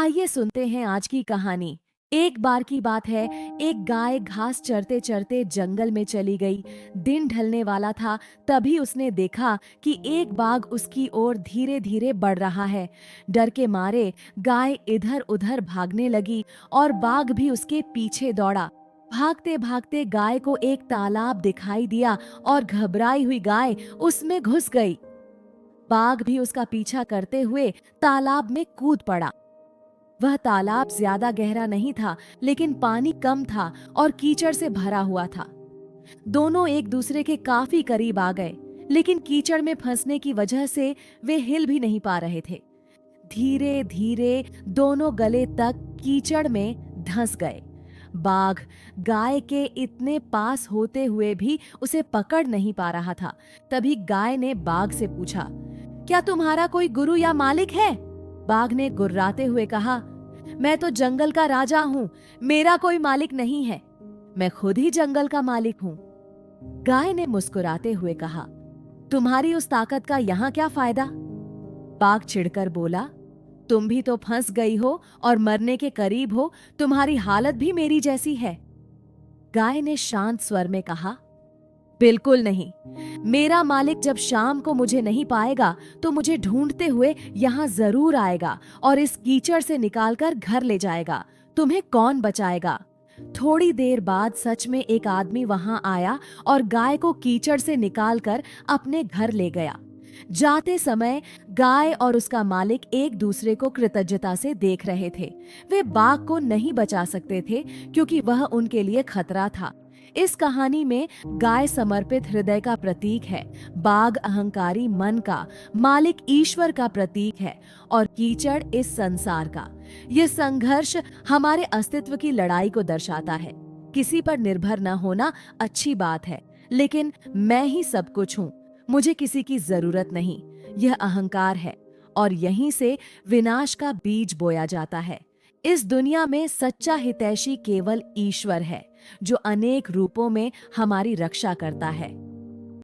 आइए सुनते हैं आज की कहानी। एक बार की बात है, एक गाय घास चरते चरते जंगल में चली गई। दिन ढलने वाला था, तभी उसने देखा कि एक बाघ उसकी ओर धीरे धीरे बढ़ रहा है। डर के मारे गाय इधर उधर भागने लगी और बाघ भी उसके पीछे दौड़ा। भागते भागते गाय को एक तालाब दिखाई दिया और घबराई हुई गाय उसमें घुस गई। बाघ भी उसका पीछा करते हुए तालाब में कूद पड़ा। वह तालाब ज्यादा गहरा नहीं था, लेकिन पानी कम था और कीचड़ से भरा हुआ था। दोनों एक दूसरे के काफी करीब आ गए, लेकिन कीचड़ में फंसने की वजह से वे हिल भी नहीं पा रहे थे। धीरे धीरे दोनों गले तक कीचड़ में धंस गए। बाघ गाय के इतने पास होते हुए भी उसे पकड़ नहीं पा रहा था। तभी गाय ने बाघ से पूछा, क्या तुम्हारा कोई गुरु या मालिक है? बाघ ने गुर्राते हुए कहा, मैं तो जंगल का राजा हूँ, मेरा कोई मालिक नहीं है। मैं खुद ही जंगल का मालिक हूँ। गाय ने मुस्कुराते हुए कहा, तुम्हारी उस ताकत का यहाँ क्या फायदा? बाघ चिढ़कर बोला, तुम भी तो फंस गई हो और मरने के करीब हो, तुम्हारी हालत भी मेरी जैसी है। गाय ने शांत स्वर में कहा, बिल्कुल नहीं। मेरा मालिक जब शाम को मुझे नहीं पाएगा तो मुझे ढूंढते हुए यहाँ जरूर आएगा और इस कीचड़ से निकालकर घर ले जाएगा। तुम्हें कौन बचाएगा? थोड़ी देर बाद सच में एक आदमी वहां आया और गाय को कीचड़ से निकालकर अपने घर ले गया। जाते समय गाय और उसका मालिक एक दूसरे को कृतज्ञता से देख रहे थे। वे बाघ को नहीं बचा सकते थे क्योंकि वह उनके लिए खतरा था। इस कहानी में गाय समर्पित हृदय का प्रतीक है, बाघ अहंकारी मन का, मालिक ईश्वर का प्रतीक है और कीचड़ इस संसार का। यह संघर्ष हमारे अस्तित्व की लड़ाई को दर्शाता है। किसी पर निर्भर न होना अच्छी बात है, लेकिन मैं ही सब कुछ हूँ, मुझे किसी की जरूरत नहीं, यह अहंकार है और यहीं से विनाश का बीज बोया जाता है। इस दुनिया में सच्चा हितैषी केवल ईश्वर है, जो अनेक रूपों में हमारी रक्षा करता है।